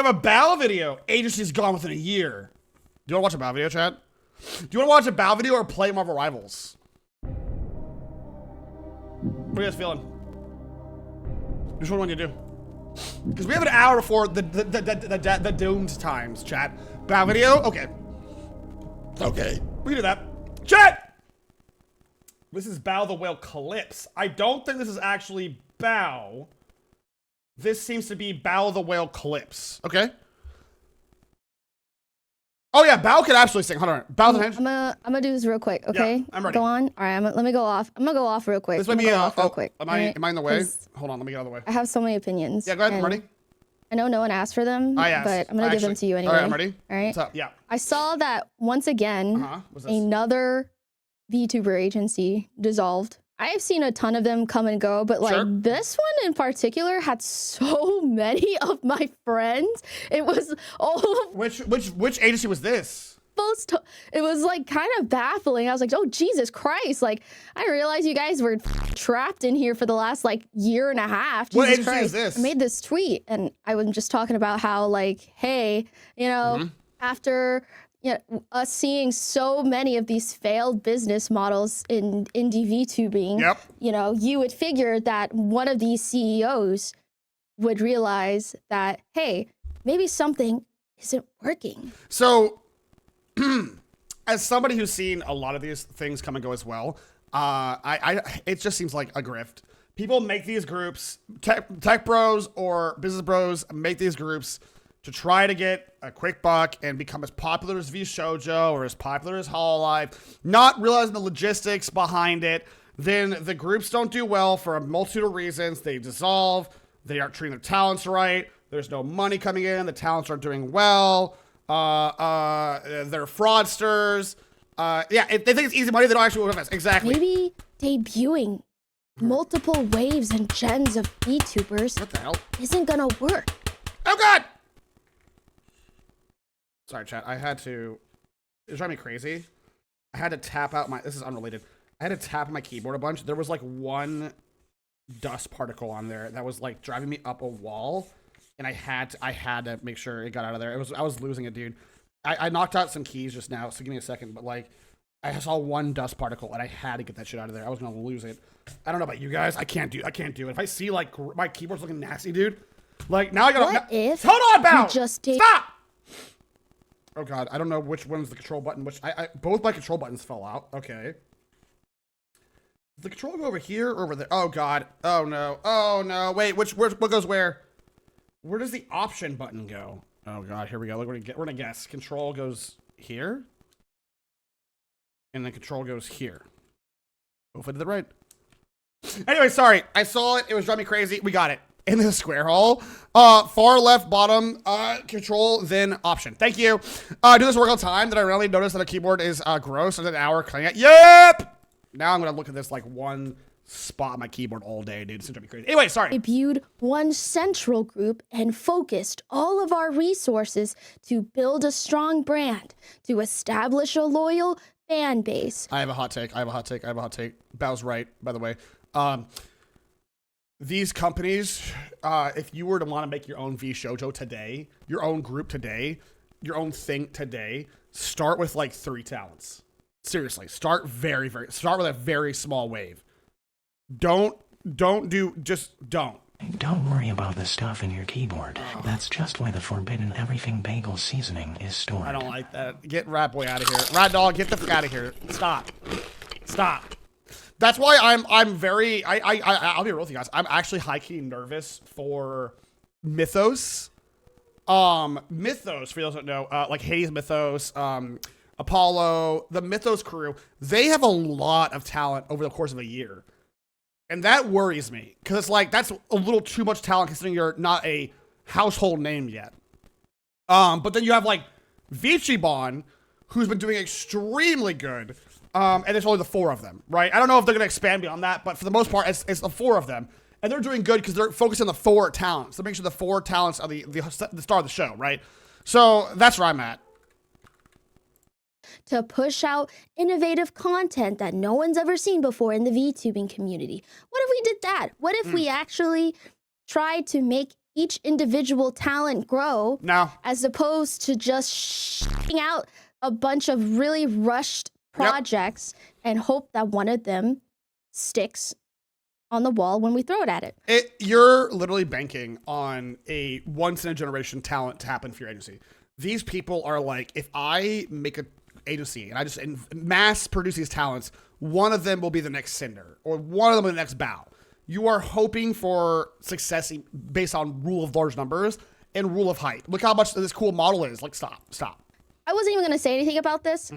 have a Bao video. Agency's gone within a year. Do you want to watch a Bao video, chat? Do you want to watch a Bao video or play Marvel Rivals? What are you guys feeling? Which one do you do? Because we have an hour before the doomed times, chat. Bao video? Okay. Okay. We can do that. Chat! This is Bao the Whale Calypse. I don't think this is actually Bao. This seems to be Bao the Whale Calypse. Okay. Oh yeah, Bao can absolutely sing. Hold on. Bao the I'm gonna do this real quick, okay? Yeah, I'm ready. Go on. All right, let me go off. I'm gonna go off real quick. This might be real quick. Am I in the way? Hold on, let me get out of the way. I have so many opinions. Yeah, go ahead. I'm ready. I know no one asked for them, I asked. but I'm gonna give them to you anyway. All right, I'm ready. All right. What's up? Yeah. I saw that once again, What's this? another VTuber agency dissolved. I have seen a ton of them come and go, but like this one in particular had so many of my friends. It was all of which agency was this? It was like kind of baffling. I was like, oh Jesus Christ, like I didn't realize you guys were trapped in here for the last like year and a half. Jesus What agency Christ. is this? I made this tweet and I was just talking about how like, hey, you know, after us seeing so many of these failed business models in indie VTubing, you know, you would figure that one of these CEOs would realize that, hey, maybe something isn't working. So as somebody who's seen a lot of these things come and go as well, it just seems like a grift. People make these groups, tech bros or business bros make these groups to try to get a quick buck and become as popular as VShojo or as popular as Hololive, not realizing the logistics behind it. Then the groups don't do well for a multitude of reasons. They dissolve. They aren't treating their talents right. There's no money coming in. The talents aren't doing well. They're fraudsters. Yeah, if they think it's easy money, they don't actually invest. Exactly. Maybe debuting multiple waves and gens of VTubers what the hell? Isn't gonna work. Oh God! Sorry, chat. I had to. It was driving me crazy. I had to tap out my. This is unrelated. I had to tap my keyboard a bunch. There was like one dust particle on there that was like driving me up a wall. And I had to make sure it got out of there. I was losing it, dude. I knocked out some keys just now, so give me a second. But like, I saw one dust particle, and I had to get that shit out of there. I was gonna lose it. I don't know about you guys. I can't do it. If I see like my keyboard's looking nasty, dude. Like now I gotta. What if? Hold on, Bao. Just stop. Oh God, I don't know which one's the control button. Both my control buttons fell out. Okay. Does the control go over here or over there? Oh God. Oh no. Oh no. Wait. What goes where? Where does the option button go? Oh God, here we go. Look, we're gonna guess. Control goes here, and then control goes here. Hopefully to the right. Anyway, sorry. I saw it. It was driving me crazy. We got it in the square hole. Far left bottom. Control then option. Thank you. Do this work all the time. Did I really notice that a keyboard is gross? And an hour cutting it. Yep. Now I'm gonna look at this like one spot on my keyboard all day, dude. It's gonna be crazy. Anyway, sorry. Debuted one central group and focused all of our resources to build a strong brand, to establish a loyal fan base. I have a hot take. Bao's right, by the way. These companies, if you were to want to make your own VShojo today, your own group today, your own thing today, start with like 3 talents. Seriously, start with a very small wave. Don't. Don't worry about the stuff in your keyboard. That's just why the forbidden everything bagel seasoning is stored. I don't like that. Get Rat Boy out of here. Rat Dog, get the fuck out of here. Stop. That's why I'm very, I'll be real with you guys. I'm actually high-key nervous for Mythos. Mythos, for those who don't know, like Hades Mythos, Apollo, the Mythos crew, they have a lot of talent over the course of a year. And that worries me, because it's like, that's a little too much talent considering you're not a household name yet. But then you have like Vichibon, who's been doing extremely good. And it's only the 4 of them, right? I don't know if they're going to expand beyond that, but for the most part, it's the 4 of them. And they're doing good because they're focused on the 4 talents. So make sure the 4 talents are the star of the show, right? So that's where I'm at. To push out innovative content that no one's ever seen before in the VTubing community. What if we did that? What if we actually tried to make each individual talent grow. No. As opposed to just shitting out a bunch of really rushed projects and hope that one of them sticks on the wall when we throw it at it. You're literally banking on a once-in-a-generation talent to happen for your agency. These people are like, if I make an agency and I just mass produce these talents, one of them will be the next Cinder, or one of them will be the next Bow. You are hoping for success based on rule of large numbers and rule of height. Look how much this cool model is. Like, stop. I wasn't even going to say anything about this,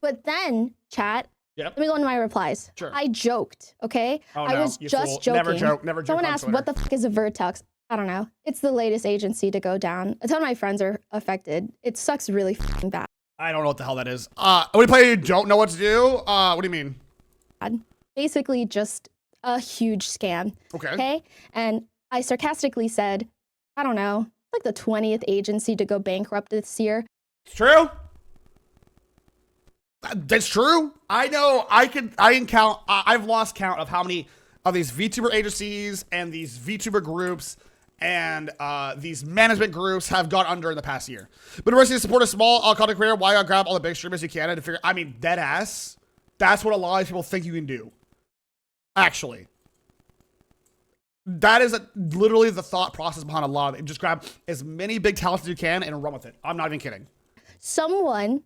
but then, chat, let me go into my replies. Sure. I joked, okay? Oh, I was just joking. Never joke. Someone asked, what the fuck is a Vertex? I don't know. It's the latest agency to go down. A ton of my friends are affected. It sucks really fucking bad. I don't know what the hell that is. When you play you don't know what to do? What do you mean? Basically just a huge scam. Okay? And I sarcastically said, I don't know, like the 20th agency to go bankrupt this year. It's true. That's true. I know. I can count. I've lost count of how many of these VTuber agencies and these VTuber groups and these management groups have gone under in the past year. But the rest of you support a small content creator. Why not grab all the big streamers you can and figure? I mean, dead ass. That's what a lot of people think you can do. Actually, that is literally the thought process behind a lot of it. Just grab as many big talents as you can and run with it. I'm not even kidding. Someone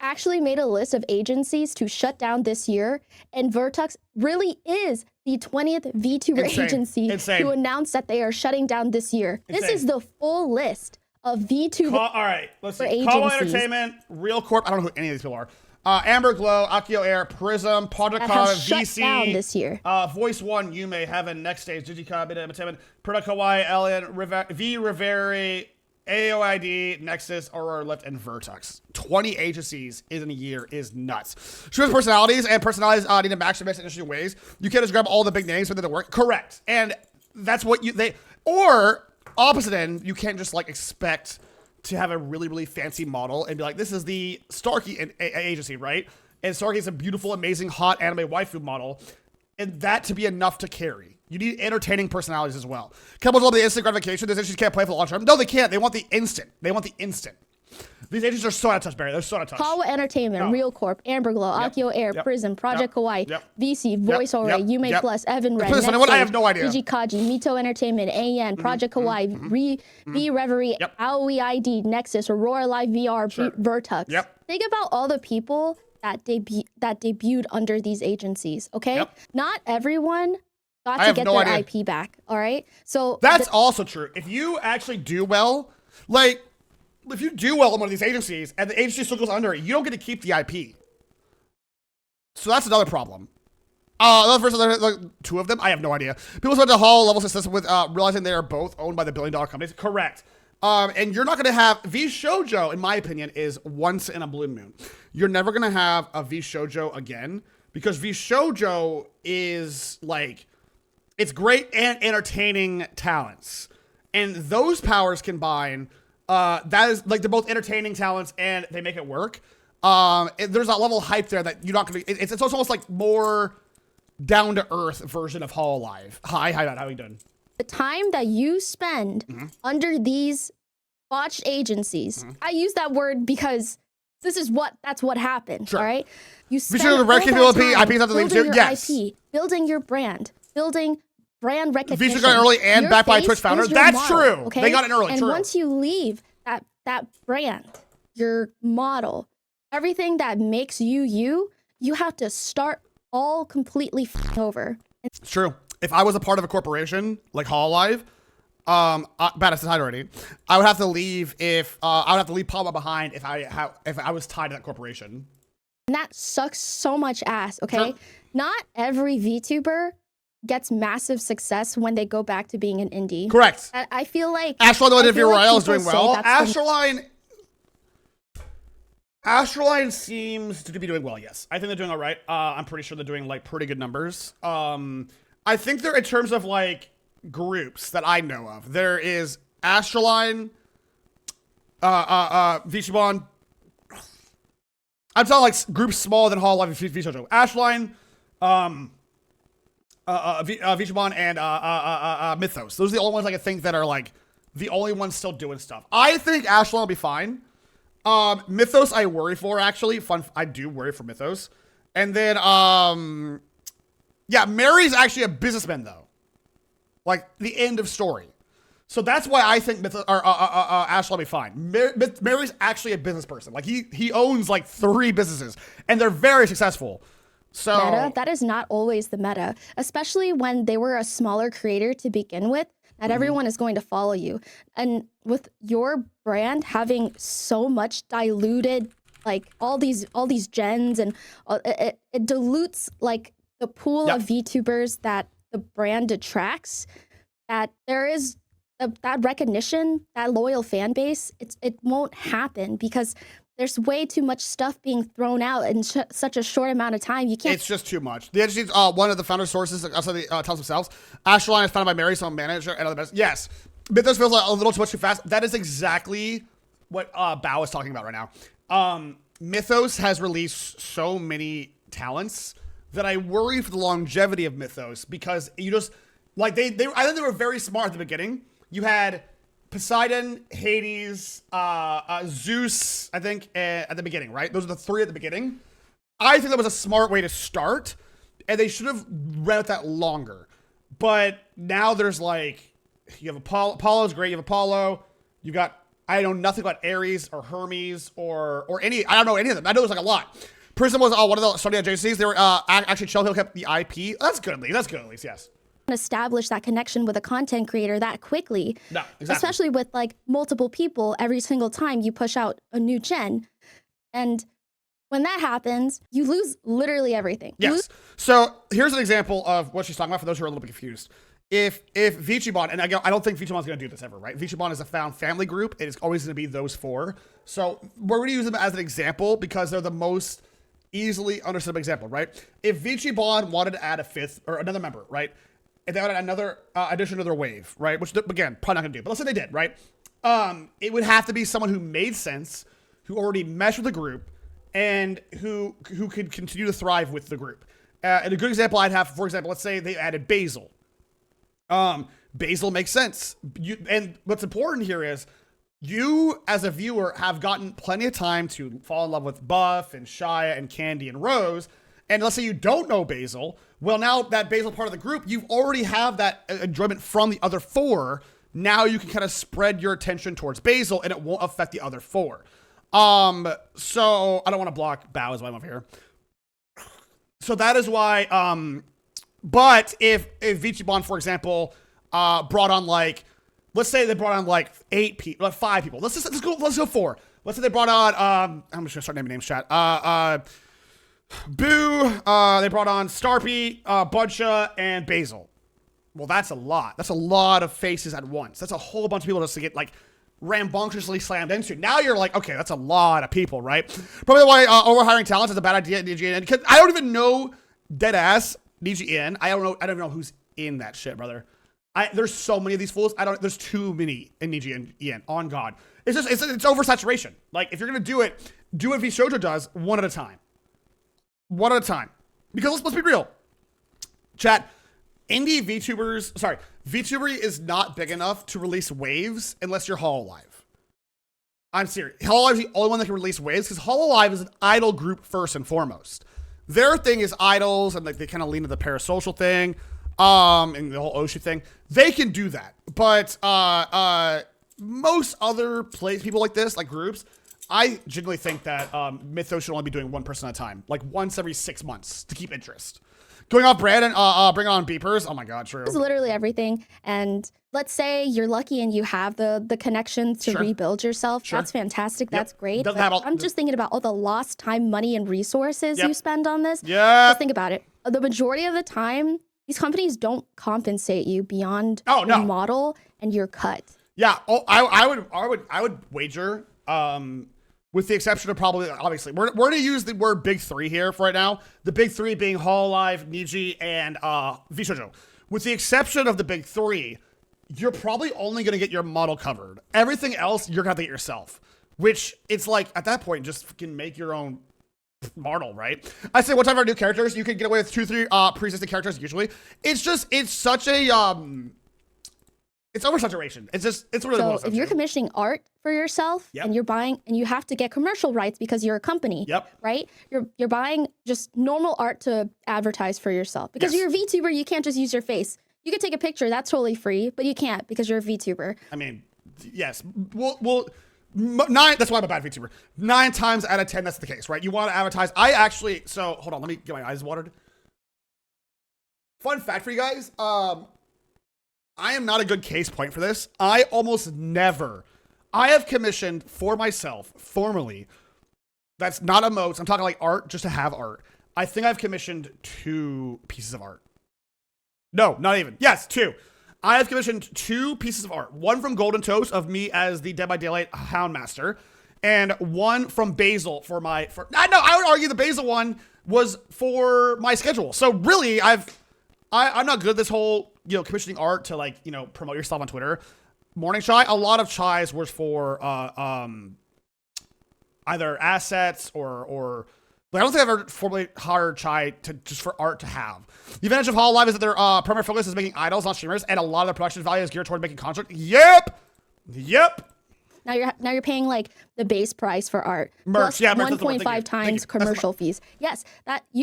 actually made a list of agencies to shut down this year, and Vertex really is the 20th VTuber agency to announce that they are shutting down this year. This is the full list of VTuber all right, let's see. Kawa Entertainment, Real Corp, I don't know who any of these people are. Amber Glow, Akio Air, Prism, Project VC, down this year. Voice One, Yume, Heaven, Next Stage, Digicom, Beta Entertainment, Product Kawaii, Alien, V Riveri, AOID, Nexus, Aurora Lift, and Vertex. 20 agencies in a year is nuts. Streamers' personalities and personalities need to match in interesting ways. You can't just grab all the big names for them to work. Correct. And that's what or opposite end, you can't just like expect to have a really, really fancy model and be like, this is the Starkey agency, right? And Starkey is a beautiful, amazing, hot anime waifu model. And that to be enough to carry. You need entertaining personalities as well. Couples love the instant gratification. These agencies can't play for the long term. No, they can't. They want the instant. These agencies are so out of touch, Barry. They're so out of touch. Kawa Entertainment, Real Corp, Amber Glow, Akio Air, Prism, Project Kawaii, VC, Voice Aura, Yume Plus, Evan Red, Next I have no idea. Kaji, Mito Entertainment, AN, Project Kawaii, V Reverie, Aoi ID, Nexus, Aurora Live VR, Vertex. Think about all the people that debuted under these agencies, okay? Not everyone got to get their IP back, all right? So that's also true. If you actually do well, like, if you do well in one of these agencies and the agency still goes under it, you don't get to keep the IP. So that's another problem. Like, two of them, I have no idea. People spend a whole level success with realizing they are both owned by the billion-dollar companies. Correct. And you're not going to have V Shoujo, in my opinion, is once in a blue moon. You're never going to have a V Shoujo again because V Shoujo is like, it's great and entertaining talents. And those powers combine, that is like, they're both entertaining talents and they make it work. There's a level of hype there that you're not going to, it's almost like more down to earth version of Hololive. Hi, Matt, how are you doing? The time that you spend under these botched agencies, I use that word because that's what happened, all right? You spend all that time building your IP, building your brand, building brand recognition. VTuber got early and backed by a Twitch founder. That's true. Okay? They got it early, and once you leave that brand, your model, everything that makes you have to start all completely over. It's true. If I was a part of a corporation like Hololive, bad as I already, I would have to leave I would have to leave PapaMutt behind if I was tied to that corporation. And that sucks so much ass, okay? Sure. Not every VTuber gets massive success when they go back to being an indie. Correct. I feel like Astroline, if you're Royale, is doing well. Astroline seems to be doing well, yes. I think they're doing all right. I'm pretty sure they're doing like pretty good numbers. I think they're in terms of like groups that I know of. There is Astroline, Vichibon. I'm talking like groups smaller than Hololive and Vichibon. Astroline, Vichibon, and Mythos. Those are the only ones I can think that are like the only ones still doing stuff. I think Ashlon will be fine. Mythos I worry for, actually. I do worry for Mythos. And then, yeah, Mary's actually a businessman, though. Like, the end of story. So that's why I think Ashlon will be fine. Mary's actually a business person. Like, he owns, like, 3 businesses. And they're very successful. So meta, that is not always the meta, especially when they were a smaller creator to begin with. Not everyone is going to follow you. And with your brand having so much diluted, like all these gens, and it dilutes like the pool of VTubers that the brand attracts, that there is that recognition, that loyal fan base, it won't happen because there's way too much stuff being thrown out in such a short amount of time. You can't. It's just too much. The agency, one of the founder sources, also the tells themselves, Ashlon is founded by Mary, some manager, and other best. Yes, Mythos feels like a little too much too fast. That is exactly what Bao is talking about right now. Mythos has released so many talents that I worry for the longevity of Mythos because you just like I think they were very smart at the beginning. You had Poseidon, Hades, Zeus, I think, at the beginning, right? Those are the 3 at the beginning. I think that was a smart way to start, and they should have read it that longer. But now there's like, you have Apollo's great, you have Apollo, you got, I know nothing about Ares or Hermes or any, I don't know any of them. I know there's like a lot. Prism was one of the starting at JCs. They were actually Chill Hill kept the IP. That's good at least, yes. Establish that connection with a content creator that quickly. No, exactly. Especially with like multiple people every single time you push out a new gen. And when that happens, you lose literally everything. Yes. So here's an example of what she's talking about for those who are a little bit confused. If VTuber, and I don't think VTuber is going to do this ever, right? VTuber is a found family group. It is always going to be those 4. So we're going to use them as an example because they're the most easily understood example, right? If VTuber wanted to add a 5th or another member, right? If they had another addition to their wave, right? Which, again, probably not going to do. But let's say they did, right? It would have to be someone who made sense, who already meshed with the group, and who could continue to thrive with the group. And a good example I'd have, for example, let's say they added Basil. Basil makes sense. And what's important here is you, as a viewer, have gotten plenty of time to fall in love with Buff and Shia and Candy and Rose. And let's say you don't know Basil. Well, now that Basil part of the group, you already have that enjoyment from the other 4. Now you can kind of spread your attention towards Basil and it won't affect the other 4. So I don't want to block Bao as well over here. So that is why, but if VTuber, for example, brought on like, let's say they brought on like 8 people, like 5 people. Let's go 4. Let's say they brought on, I'm just gonna start naming names, chat. Boo, they brought on Starpy, Budsha, and Basil. Well, that's a lot. That's a lot of faces at once. That's a whole bunch of people just to get like rambunctiously slammed into. Now you're like, okay, that's a lot of people, right? Probably why overhiring talent is a bad idea at DGN. Because I don't even know deadass DGN. I don't know who's in that shit, brother. There's so many of these fools. There's too many in DGN. On God, it's oversaturation. Like if you're gonna do what VShojo does, one at a time. One at a time. Because let's be real. Chat, VTuber is not big enough to release waves unless you're Hololive. I'm serious. Hololive is the only one that can release waves because Hololive is an idol group first and foremost. Their thing is idols and like they kind of lean to the parasocial thing, and the whole Oshi thing. They can do that. But most other people like this, like groups, I genuinely think that Mythos should only be doing one person at a time, like once every 6 months to keep interest. Going off brand and bringing on beepers. Oh my God, true. It's literally everything. And let's say you're lucky and you have the connection to rebuild yourself. Sure. That's fantastic. Yep. That's great. I'm just thinking about all the lost time, money, and resources you spend on this. Yeah. Just think about it. The majority of the time, these companies don't compensate you beyond the model and your cut. Yeah. Oh, I would wager. With the exception of probably, obviously, we're going to use the word big 3 here for right now. The big 3 being Hololive, Niji, and VShojo. With the exception of the big 3, you're probably only going to get your model covered. Everything else, you're going to have to get yourself. Which, it's like, at that point, just fucking make your own model, right? I say, whatever new characters, you can get away with 2-3 pre-existing characters, usually. It's such a, it's oversaturation. It's really So if you're commissioning art for yourself and you're buying, and you have to get commercial rights because you're a company, right? You're buying just normal art to advertise for yourself. Because you're a VTuber, you can't just use your face. You can take a picture, that's totally free, but you can't because you're a VTuber. I mean, yes. Well, 9, that's why I'm a bad VTuber. 9 times out of 10, that's the case, right? You want to advertise. So hold on, let me get my eyes watered. Fun fact for you guys. I am not a good case point for this. I almost never, I have commissioned for myself formally. That's not emotes. I'm talking like art, just to have art. I think I've commissioned 2 pieces of art. No, not even. Yes, 2. I have commissioned 2 pieces of art. One from Golden Toast of me as the Dead by Daylight Houndmaster, and one from Basil for my. I would argue the Basil one was for my schedule. So really, I'm not good at this whole commissioning art to like promote yourself on Twitter. Morning Chai, a lot of Chais was for either assets or. I don't think I've ever formally hired Chai just for art to have. The advantage of Hololive is that their primary focus is making idols on streamers, and a lot of their production value is geared toward making content. Yep. Now you're paying like the base price for art. Merch, plus 1.5 times commercial fees. Yes,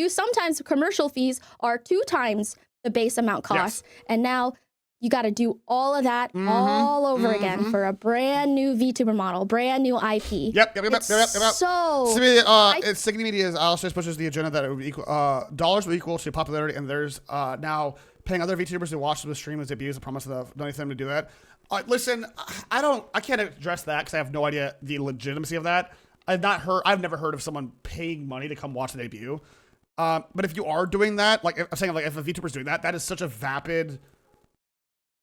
sometimes commercial fees are 2 times the base amount cost, and now you got to do all of that all over again for a brand new VTuber model, brand new IP. Yep. So, it's Signity Media's also pushes the agenda that it would be equal, dollars will equal to popularity, and there's now paying other VTubers to watch the stream as debuts. The promise of the them to do that. Listen, I can't address that because I have no idea the legitimacy of that. I've never heard of someone paying money to come watch the debut. But if you are doing that, like I'm saying, like if a VTuber's doing that, that is such a vapid.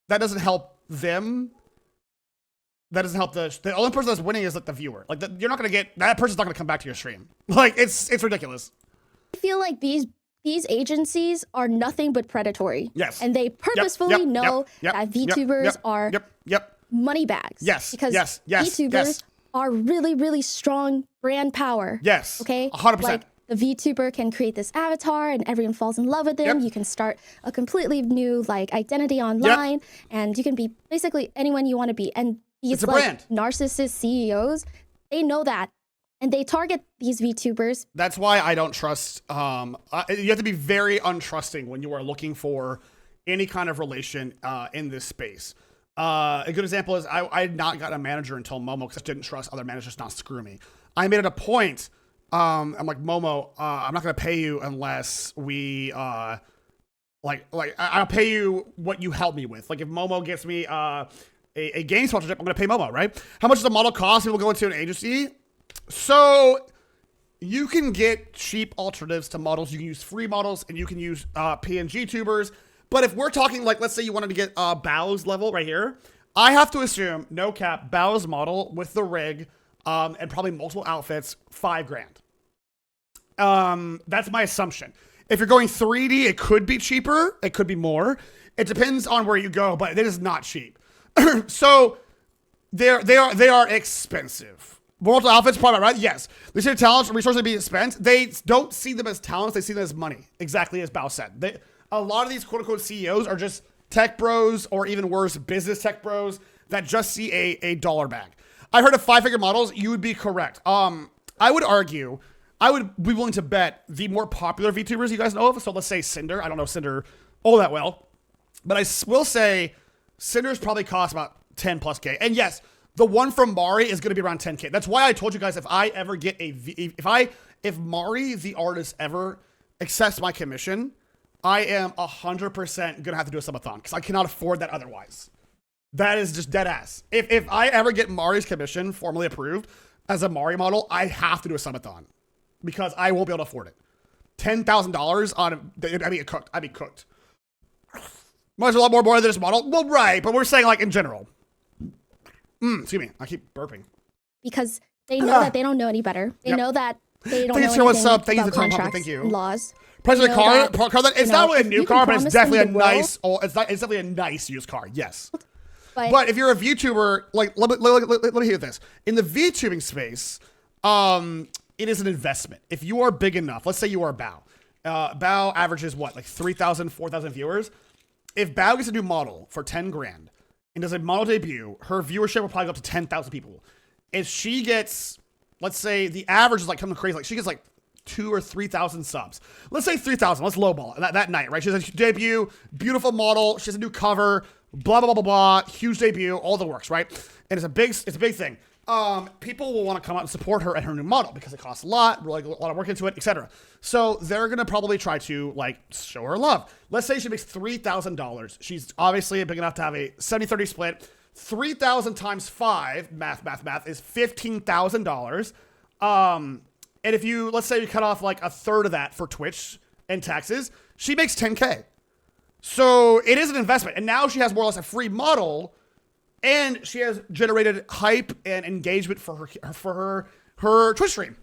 That doesn't help them. That doesn't help the only person that's winning is like the viewer. Like you're not gonna get that person's not gonna come back to your stream. Like it's ridiculous. I feel like these agencies are nothing but predatory. Yes. And they purposefully know that VTubers are money bags. Yes. Because VTubers are really, really strong brand power. Yes. Okay. 100%. Like the VTuber can create this avatar and everyone falls in love with them. You can start a completely new like identity online and you can be basically anyone you want to be. And these like narcissist CEOs, they know that. And they target these VTubers. That's why I don't trust. You have to be very untrusting when you are looking for any kind of relation in this space. A good example is I had not gotten a manager until Momo because I didn't trust other managers to not screw me. I made it a point. I'm like, Momo, I'm not going to pay you unless we, I'll pay you what you help me with. Like if Momo gets me a game sponsorship, I'm going to pay Momo, right? How much does a model cost? People go into an agency. So you can get cheap alternatives to models. You can use free models and you can use PNG tubers. But if we're talking like, let's say you wanted to get Bao's level right here, I have to assume, no cap, Bao's model with the rig and probably multiple outfits, $5,000. That's my assumption. If you're going 3D, it could be cheaper. It could be more. It depends on where you go, but it is not cheap. So they are expensive. Multiple outfits, probably right. Yes, they see the talents and resources being spent. They don't see them as talents. They see them as money. Exactly as Bao said. A lot of these quote unquote CEOs are just tech bros, or even worse, business tech bros that just see a dollar bag. I heard of 5-figure models. You would be correct. I would argue. I would be willing to bet the more popular VTubers you guys know of. So let's say Cinder. I don't know Cinder all that well, but I will say Cinder's probably cost about 10 plus K. And yes, the one from Mari is going to be around 10K. That's why I told you guys if I ever get if Mari the artist ever accepts my commission, I am 100% going to have to do a subathon because I cannot afford that otherwise. That is just dead ass. If I ever get Mari's commission formally approved as a Mari model, I have to do a subathon because I won't be able to afford it. $10,000 on, I'd be cooked. Much a lot more than this model. Well, right, but we're saying like in general. Excuse me, I keep burping. Because they know that they don't know any better. They know that they don't know anything what's up. Thank you about for contracts Thank you. and laws. President car, it's not really a new car, but it's definitely a nice. It's definitely a nice used car. Yes. But if you're a VTuber, like let me hear this. In the VTubing space, it is an investment. If you are big enough, let's say you are Bao. Bao averages what, like 3,000, 4,000 viewers. If Bao gets a new model for $10,000, and does a model debut, her viewership will probably go up to 10,000 people. If she gets, let's say the average is like coming crazy, like she gets like 2,000 or 3,000 subs. Let's say 3,000. Let's lowball that night, right? She has a debut, beautiful model. She has a new cover, blah blah blah blah blah. Huge debut, all the works, right? And it's a big thing. People will want to come out and support her and her new model because it costs a lot, really a lot of work into it, etc. So they're gonna probably try to like show her love. Let's say she makes $3,000. She's obviously big enough to have a 70-30 split. 3,000 times 5, math, is $15,000. And if you, let's say you cut off like a third of that for Twitch and taxes, she makes 10K. So it is an investment. And now she has more or less a free model, and she has generated hype and engagement for her Twitch stream.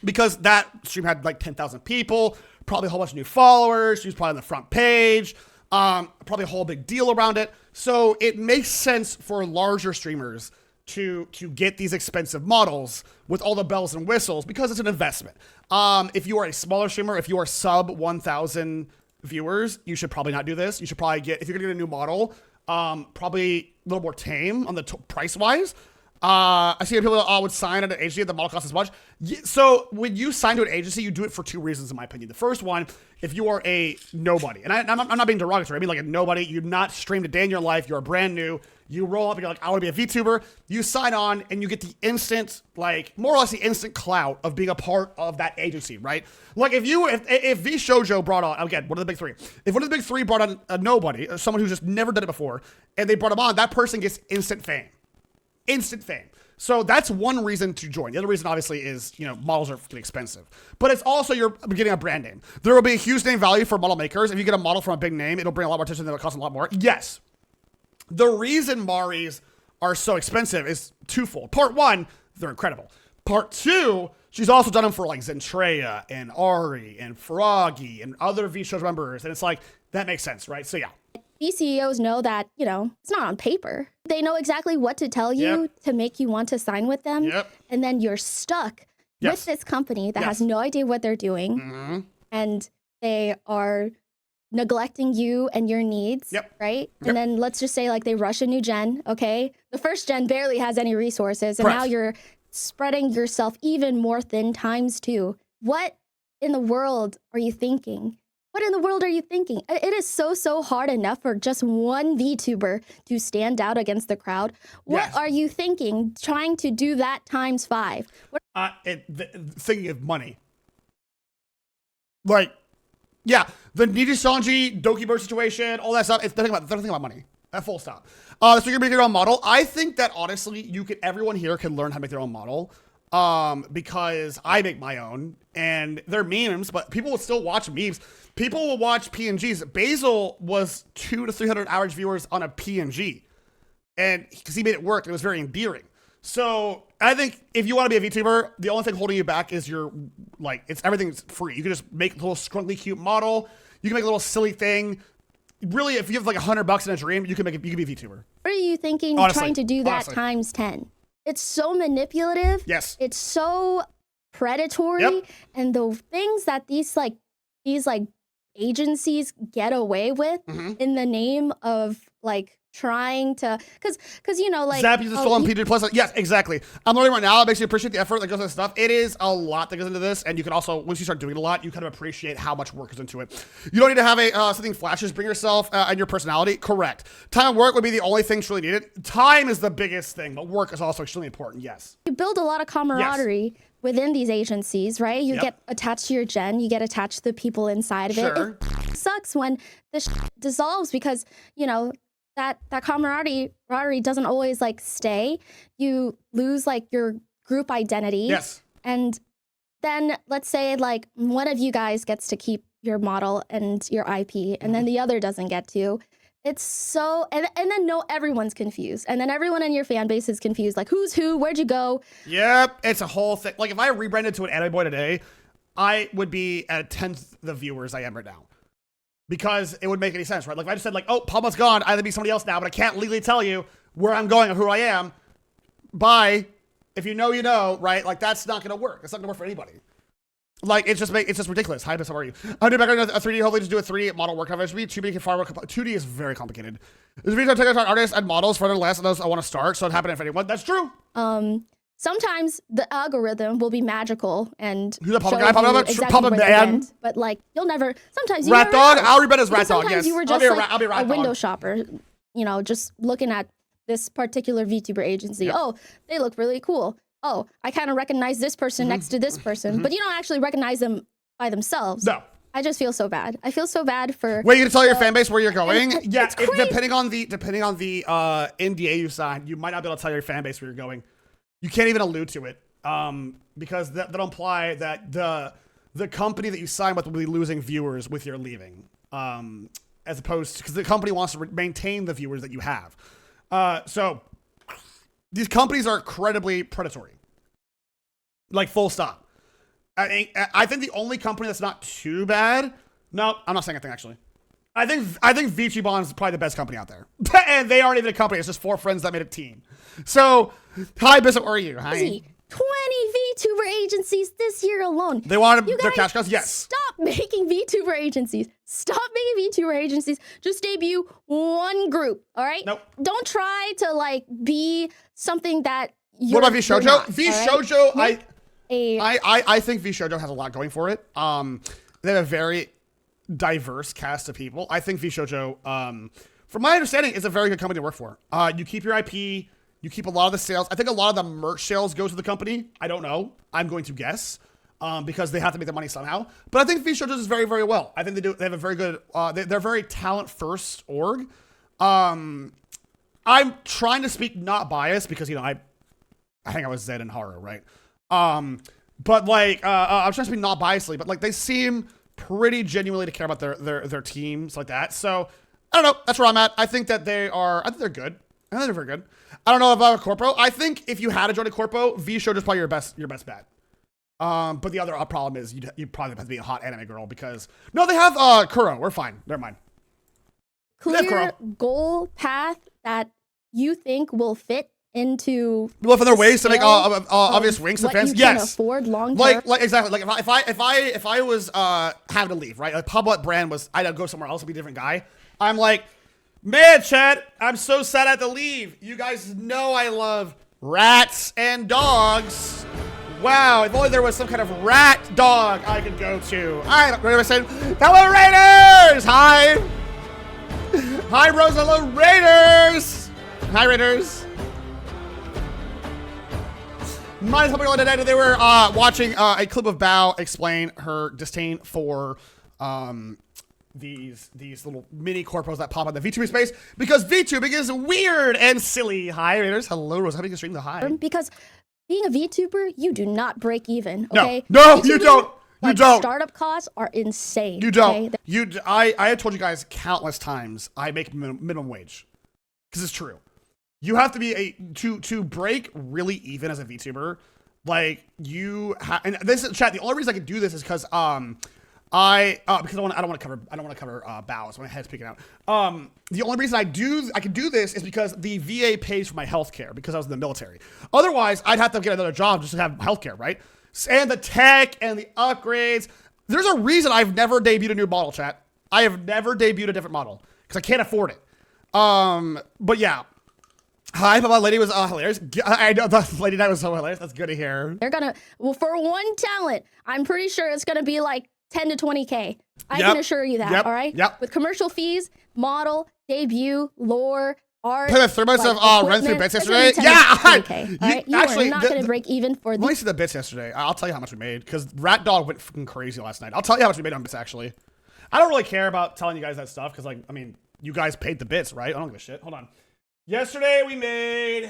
Because that stream had like 10,000 people, probably a whole bunch of new followers. She was probably on the front page, probably a whole big deal around it. So it makes sense for larger streamers to get these expensive models with all the bells and whistles because it's an investment. If you are a smaller streamer, if you are sub 1,000 viewers, you should probably not do this. You should probably get, if you're gonna get a new model, probably a little more tame on the price wise. I see people that would sign at an agency the model costs as much. So when you sign to an agency, you do it for two reasons, in my opinion. The first one, if you are a nobody, and I'm not being derogatory, I mean like a nobody, you've not streamed a day in your life, you're brand new, you roll up and you're like, I want to be a VTuber, you sign on and you get the instant, like more or less the instant clout of being a part of that agency, right? Like if V Shoujo brought on, again, one of the big three, if one of the big three brought on a nobody, or someone who's just never done it before, and they brought him on, that person gets instant fame. Instant fame. So that's one reason to join. The other reason, obviously, is, you know, models are fucking expensive. But it's also you're getting a brand name. There will be a huge name value for model makers. If you get a model from a big name, it'll bring a lot more attention and it'll cost a lot more. Yes. The reason Maris are so expensive is twofold. Part one, they're incredible. Part two, she's also done them for like Zentreya and Ari and Froggy and other VShows members. And it's like, that makes sense, right? So yeah. These CEOs know that, you know, it's not on paper. They know exactly what to tell you to make you want to sign with them. And then you're stuck with this company that has no idea what they're doing. And they are neglecting you and your needs, right? And then let's just say like they rush a new gen, okay? The first gen barely has any resources. And now you're spreading yourself even more thin times two. What in the world are you thinking? What in the world are you thinking? It is so hard enough for just one VTuber to stand out against the crowd. What are you thinking trying to do that times 5? Thinking of money. Like, yeah, the Niji Sanji, Dokibird situation, all that stuff, they're thinking about money. At full stop. So you're gonna make your own model. I think that honestly, everyone here can learn how to make their own model. Because I make my own and they're memes, but people will still watch memes. People will watch PNGs. Basil was 200 to 300 average viewers on a PNG, and because he made it work, it was very endearing. So I think if you want to be a VTuber, the only thing holding you back is everything's free. You can just make a little scrunkly cute model. You can make a little silly thing. Really, if you have like $100 in a dream, you can be a VTuber. What are you thinking? Honestly, trying to do that times 10? It's so manipulative. Yes. It's so predatory. And the things that these agencies get away with in the name of like trying to, because you know, like Zap uses stolen PD plus. Yes, exactly. I'm learning right now. It makes you appreciate the effort that goes into this stuff. It is a lot that goes into this, and you can also, once you start doing it a lot, you kind of appreciate how much work goes into it. You don't need to have something flashes. Bring yourself and your personality. Correct. Time and work would be the only thing truly needed. Time is the biggest thing, but work is also extremely important. Yes. You build a lot of camaraderie within these agencies, right? You get attached to your gen. You get attached to the people inside of it. It sucks when the dissolves because, you know, that camaraderie doesn't always like stay. You lose like your group identity. Yes. And then let's say like one of you guys gets to keep your model and your IP and then the other doesn't get to. It's so, and then everyone's confused. And then everyone in your fan base is confused. Like who's who, where'd you go? Yep, it's a whole thing. Like if I rebranded to an anime boy today, I would be at a 10th the viewers I am right now. Because it would make any sense, right? Like if I just said like, oh, PapaMutt's gone, I have to be somebody else now, but I can't legally tell you where I'm going or who I am. Bye. If you know, you know, right? Like that's not gonna work. It's not gonna work for anybody. Like, it's just ridiculous. Hi, Miss, how are you? I'm doing back on a 3D, hopefully just do a 3D model work coverage. 2D can far more 2D is very complicated. There's a video on artists and models for the less of those I want to start, so it happened if anyone. That's true. Sometimes the algorithm will be magical and Who's that Papa show guy? you Papa exactly man? where they went, but like you'll never. Sometimes you Rat never dog. know. I'll read as rat dog. Sometimes Yes. you were just I'll be a rat a window dog. shopper, you know, just looking at this particular VTuber agency. Yep. Oh, they look really cool. Oh, I kind of recognize this person next to this person, but you don't actually recognize them by themselves. No. I just feel so bad. I feel so bad for. Wait, you gonna tell your fan base where you're going? Yeah, it's crazy. depending on the NDA you sign, you might not be able to tell your fan base where you're going. You can't even allude to it, because that'll imply that the company that you sign with will be losing viewers with your leaving, as opposed to because the company wants to maintain the viewers that you have. So these companies are incredibly predatory, like full stop. I think the only company that's not too bad. No, I'm not saying anything actually. I think VTuber is probably the best company out there, and they aren't even a company. It's just 4 friends that made a team. So, hi, Bishop, where are you? Hi. 20 VTuber agencies this year alone. They wanted You their guys cash cows. Yes. Stop making VTuber agencies. Stop making VTuber agencies. Just debut one group. All right. Nope. Don't try to like be something that. What about VShojo? VShojo, right? I think VShojo has a lot going for it. They have a very diverse cast of people. I think VShojo, from my understanding, is a very good company to work for. You keep your IP, you keep a lot of the sales. I think a lot of the merch sales go to the company. I don't know. I'm going to guess, because they have to make their money somehow. But I think VShojo does very, very well. I think they have a very good. They're very talent first org. I'm trying to speak not biased because I hang out with Zed and Haru, right? But like, I'm trying to speak not biasly, but like they seem pretty genuinely to care about their teams like that. So I don't know. That's where I'm at. I think that they're good. I think they're very good. I don't know about a corpo. I think if you had to join a corpo, VShojo is probably your best bet. But the other problem is you probably have to be a hot anime girl because no, they have Kuro. We're fine. Never mind. Clear goal path that you think will fit into for their ways to make obvious winks to fans. What you can Yes, afford long term. like exactly. Like if I was having to leave, right? Like PapaMutt brand was, I'd go somewhere else and be a different guy. I'm like, man, Chad, I'm so sad I have to leave. You guys know I love rats and dogs. Wow, if only there was some kind of rat dog I could go to. All right, what am I saying? Hello, Raiders! Hi! Hi, Rose. Hello, Raiders! Hi, Raiders. Mine's helping on today. They were watching a clip of Bao explain her disdain for these little mini corpos that pop up in the VTubing space because VTubing is weird and silly. Hi, Raiders. Hello, Rose. How do you stream the hi? Because being a VTuber, you do not break even. No, Okay? no, you don't. You Like, don't. Startup costs are insane. You don't. Okay? I have told you guys countless times I make minimum wage because it's true. You have to be to break really even as a VTuber. Like and this is chat. The only reason I can do this is because because I don't want to cover bows. My head's peeking out. The only reason I can do this is because the VA pays for my healthcare because I was in the military. Otherwise, I'd have to get another job just to have healthcare, right? And the tech and the upgrades. There's a reason I've never debuted a new model, chat. I have never debuted a different model because I can't afford it. But yeah. Hi, Papa Lady was hilarious. I know the Lady Night was so hilarious. That's good to hear. They're gonna for one talent, I'm pretty sure it's gonna be like 10 to 20K. I can assure you that. All right. Yep. With commercial fees, model, debut, lore, art. Play the 3 months of run through bits yesterday. Yeah. You actually are not gonna break even for Let me see the bits yesterday. I'll tell you how much we made because Rat Dog went fucking crazy last night. I'll tell you how much we made on bits actually. I don't really care about telling you guys that stuff because like I mean you guys paid the bits, right? I don't give a shit. Hold on. Yesterday we made,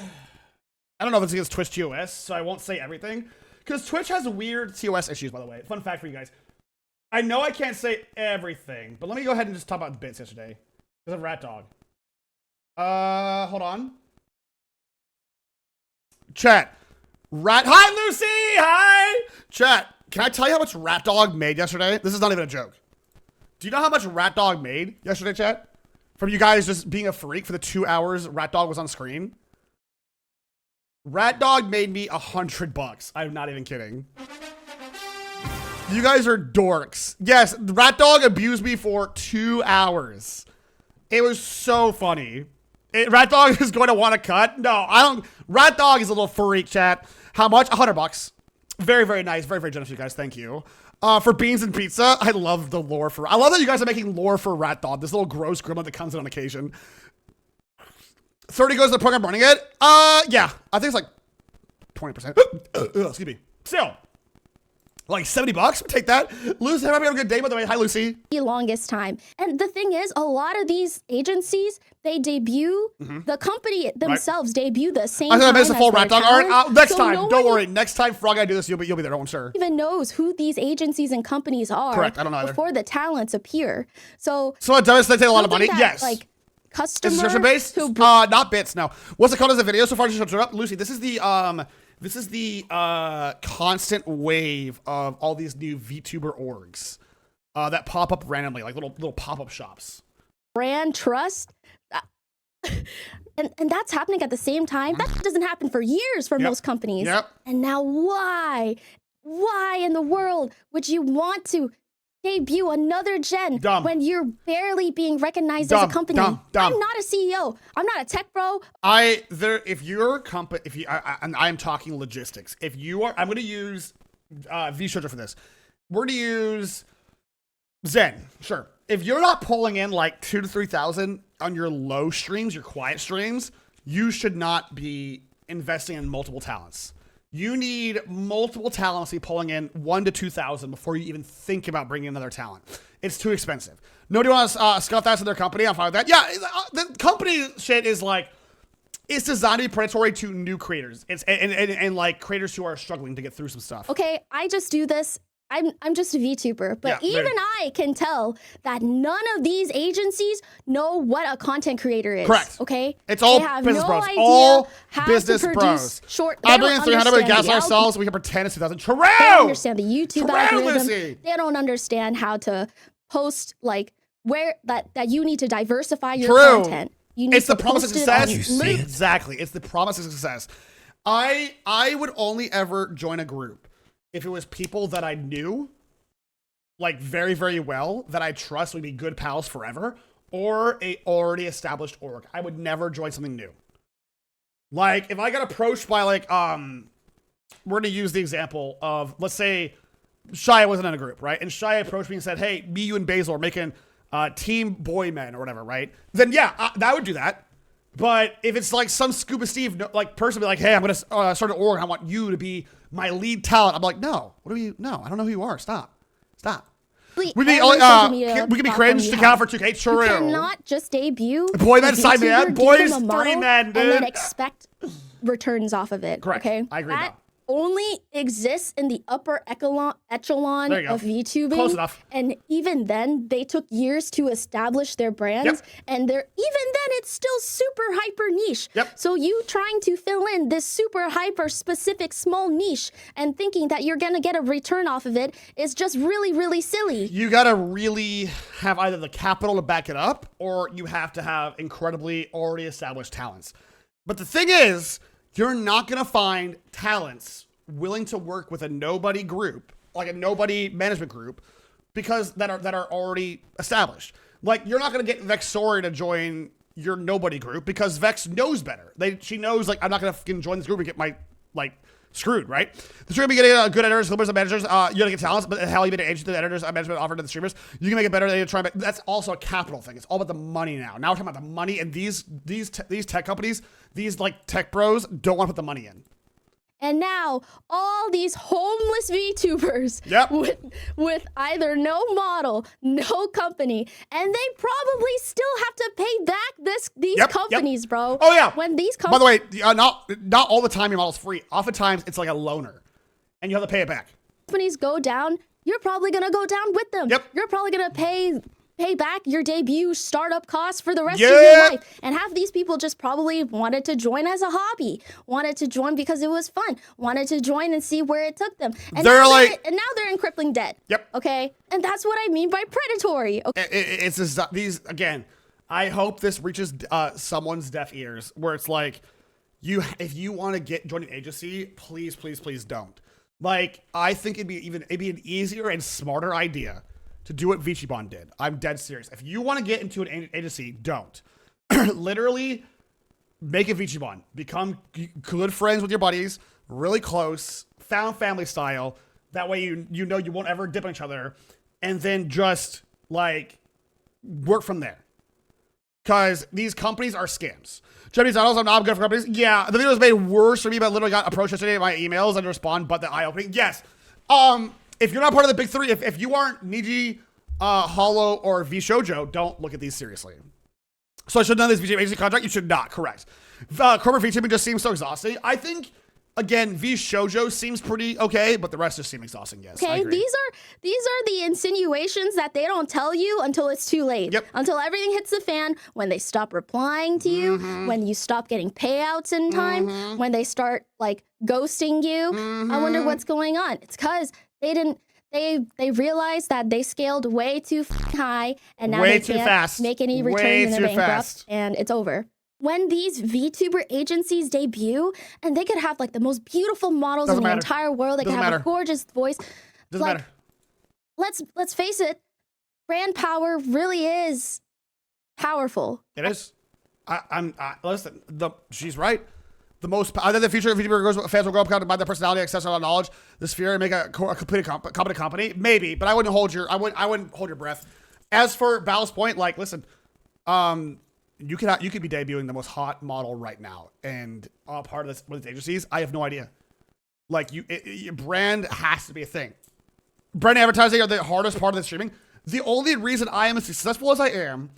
I don't know if it's against Twitch TOS, so I won't say everything. Because Twitch has weird TOS issues, by the way. Fun fact for you guys. I know I can't say everything, but let me go ahead and just talk about the bits yesterday. Because of Rat Dog. Hold on. Chat. Hi, Lucy! Hi! Chat, can I tell you how much Rat Dog made yesterday? This is not even a joke. Do you know how much Rat Dog made yesterday, chat? From you guys just being a freak for the 2 hours Rat Dog was on screen. Rat Dog made me $100. I'm not even kidding. You guys are dorks. Yes, Rat Dog abused me for 2 hours. It was so funny. Rat Dog is going to want to cut. No, I don't. Rat Dog is a little freak, chat. How much? $100. Very, very nice. Very, very generous, you guys. Thank you. For beans and pizza, I love the lore for. I love that you guys are making lore for Rat Dog. This little gross gremlin that comes in on occasion. 30 goes to the program running it. Yeah, I think it's like 20%. Excuse me. Still, like $70. Take that. Lucy, have a good day, by the way. Hi, Lucy. The longest time. And the thing is, a lot of these agencies, they debut, the company themselves debut the same time. I'm gonna miss a full Rat Dog art. Next time, no don't worry. Next time Frog I do this, you'll be there, I'm sure. Even knows who these agencies and companies are. Correct, I don't know either. Before the talents appear. So it does take a lot of money? that, Yes. Like, customers subscription based? Not bits, no. What's it called as a video so far? Just up, Lucy. This is the constant wave of all these new VTuber orgs that pop up randomly, like little pop-up shops. Brand trust. And that's happening at the same time. That doesn't happen for years for most companies. Yep. And now why in the world would you want to debut another gen when you're barely being recognized as a company? I'm not a CEO. I'm not a tech bro. If you're company, and I'm talking logistics. If you are, I'm going to use VTuber for this. We're going to use Zen. Sure. If you're not pulling in like 2,000 to 3,000 on your low streams, your quiet streams, you should not be investing in multiple talents. You need multiple talents to be pulling in 1,000 to 2,000 before you even think about bringing another talent. It's too expensive. Nobody wants to scuff that to their company. I'm fine with that. Yeah, the company shit is like, it's designed to be predatory to new creators. It's and like creators who are struggling to get through some stuff. Okay, I just do this. I'm just a VTuber, but even I can tell that none of these agencies know what a content creator is. Correct. Okay, it's all business bros. All business bros. I bring in 300, we gas ourselves, so we can pretend it's 2,000. True. They don't understand the YouTube algorithm. Lucy. They don't understand how to post, like where that you need to diversify your content. You need it's the promise of success. Exactly. It's the promise of success. I would only ever join a group if it was people that I knew, like very, very well, that I trust would be good pals forever, or a already established org. I would never join something new. Like, if I got approached by, like, we're gonna use the example of, let's say, Shia wasn't in a group, right? And Shia approached me and said, hey, me, you, and Basil are making Team Boy Men or whatever, right? Then, yeah, that would do that. But if it's like some Scuba Steve like person be like, hey, I'm gonna start an org, and I want you to be my lead talent. I'm like, no, no, I don't know who you are. Stop. We can be cringe to count for 2K. True. You cannot just debut Boy Men, side man, boys, 3 men, dude. And then expect returns off of it. Correct. Okay, I agree. That only exists in the upper echelon of VTubing. Close enough. And even then, they took years to establish their brands. And even then, it's still super hyper niche. So you trying to fill in this super hyper specific small niche and thinking that you're gonna get a return off of it is just really, really silly. You gotta really have either the capital to back it up, or you have to have incredibly already established talents. But the thing is, you're not going to find talents willing to work with a nobody group, like a nobody management group, because that are already established. Like, you're not going to get Vexori to join your nobody group because Vex knows better. She knows, like, I'm not going to join this group and get my, like, screwed, right? The streamer be getting good editors, clippers, and managers. You gotta get talents, but hell, you made an agent to the editors, management offered to the streamers. You can make it better. They try. That's also a capital thing. It's all about the money now. Now we're talking about the money, and these tech companies, these like tech bros, don't want to put the money in. And now all these homeless VTubers with either no model, no company, and they probably still have to pay back these companies, bro. Oh yeah. When these by the way, not all the time your model's free. Oftentimes it's like a loaner, and you have to pay it back. Companies go down, you're probably gonna go down with them. You're probably gonna pay back your debut startup costs for the rest of your life. And half these people just probably wanted to join as a hobby, wanted to join because it was fun, wanted to join and see where it took them. And now they're in crippling debt. Okay? And that's what I mean by predatory. Okay? It's these, again, I hope this reaches someone's deaf ears where it's like, if you want to join an agency, please, please, please don't. Like, I think it'd be an easier and smarter idea to do what VTuber did. I'm dead serious. If you want to get into an agency, don't. Literally make a VTuber. Become good friends with your buddies, really close, found family style. That way you know you won't ever dip on each other. And then just, like, work from there. Because these companies are scams. Japanese idols are not good for companies. Yeah, the video was made worse for me, but I literally got approached yesterday in my emails and respond, but the eye opening. Yes. If you're not part of the big three, if you aren't Niji, Hollow, or VShojo, don't look at these seriously. So I should have done this VTuber agency contract. You should not. Correct. Corporate VTubing just seems so exhausting. I think, again, VShojo seems pretty okay, but the rest just seem exhausting. Yes. Okay, these are the insinuations that they don't tell you until it's too late. Yep. Until everything hits the fan, when they stop replying to you, when you stop getting payouts in time, when they start like ghosting you. I wonder what's going on. It's because they realized that they scaled way too high and now they can't make any returns and they're bankrupt and it's over. When these VTuber agencies debut, and they could have like the most beautiful models in the entire world, they could have a gorgeous voice. Doesn't matter. Let's face it, brand power really is powerful. It is. Listen. She's right. I think the future of VTuber fans will grow up by their personality, accessible knowledge, the sphere, and make a complete competent company. Maybe, but I wouldn't hold your breath. As for Ballast Point, like, listen, you could be debuting the most hot model right now, and part of this with its agencies, I have no idea. Like, your brand has to be a thing. Brand advertising are the hardest part of the streaming. The only reason I am as successful as I am,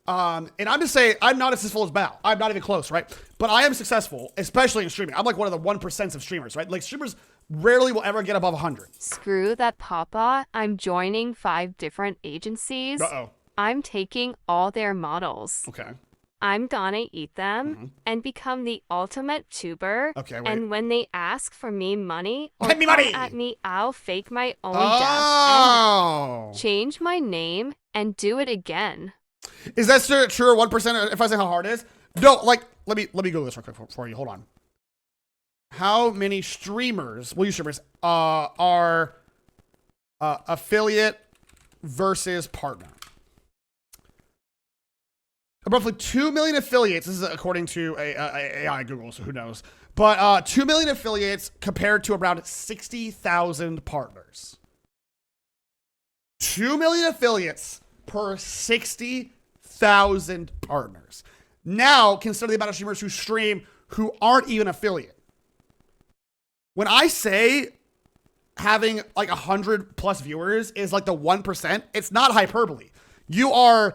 and I'm just saying I'm not as successful as Bao. I'm not even close, right? But I am successful, especially in streaming. I'm like one of the 1% of streamers, right? Like, streamers rarely will ever get above 100. Screw that, Papa. I'm joining 5 different agencies. Uh-oh. I'm taking all their models. Okay. I'm gonna eat them and become the ultimate tuber. Okay, wait. And when they ask for me money or Get me money! at me, I'll fake my own Oh. death and change my name and do it again. Is that true? 1%? If I say how hard it is? No. Like, let me Google this real quick for you. Hold on. How many streamers? Will you streamers are affiliate versus partner? Roughly 2 million affiliates. This is according to AI Google, so who knows? But 2 million affiliates compared to around 60,000 partners. 2 million affiliates per 60,000 partners. Now, consider the amount of streamers who stream who aren't even affiliate. When I say having like 100 plus viewers is like the 1%, it's not hyperbole. You are...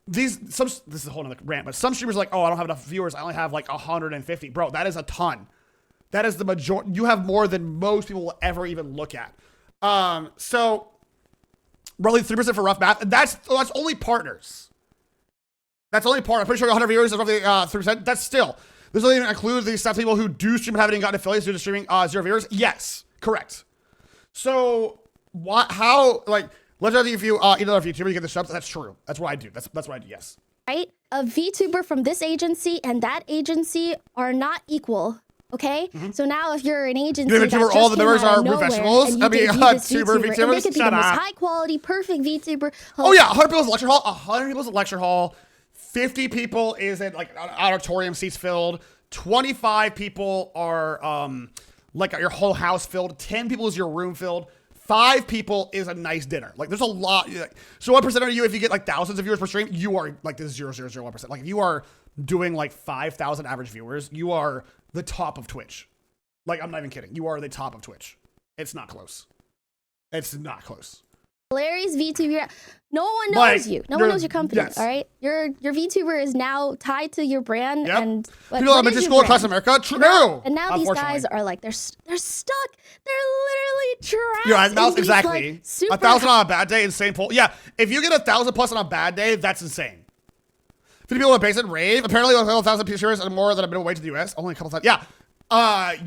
this is a whole nother rant, but some streamers are like, oh, I don't have enough viewers. I only have like 150. Bro, that is a ton. That is the majority. You have more than most people will ever even look at. So roughly 3% for rough math. That's only partners. That's only part. I'm pretty sure 100 viewers is roughly 3%. That's still. This doesn't even include the stats people who do stream and haven't even gotten affiliates due to streaming 0 viewers. Yes, correct. So how, like, let's say if you eat another VTuber, you get the subs. That's true. That's what I do. That's what I do. Yes. Right? A VTuber from this agency and that agency are not equal. Okay, so now if you're an agency that just all the members are root nowhere, vegetables. and you debut this VTuber, and they could be the shut most up. high quality, perfect VTuber. Oh yeah, 100 people is lecture hall. 100 people is lecture hall. 50 people is in like auditorium seats filled. 25 people are like your whole house filled. 10 people is your room filled. 5 people is a nice dinner. Like, there's a lot. So what percent are you if you get like thousands of viewers per stream? You are like this 0.001%. Like, if you are doing like 5,000 average viewers, you are the top of Twitch. Like, I'm not even kidding. You are the top of Twitch. It's not close. It's not close. Larry's VTuber. No one knows you. No one knows your company. Yes. All right, your VTuber is now tied to your brand. Yep. And people are just school across America. True. And now these guys are like they're stuck. They're literally trapped. Yeah, exactly. Like, super 1,000 on a bad day, insane poll. Yeah, if you get 1,000 plus on a bad day, that's insane. 50 people at base and rave. Apparently, 1,000 viewers and more than a minimum wage in the U.S. Only a couple times. Yeah.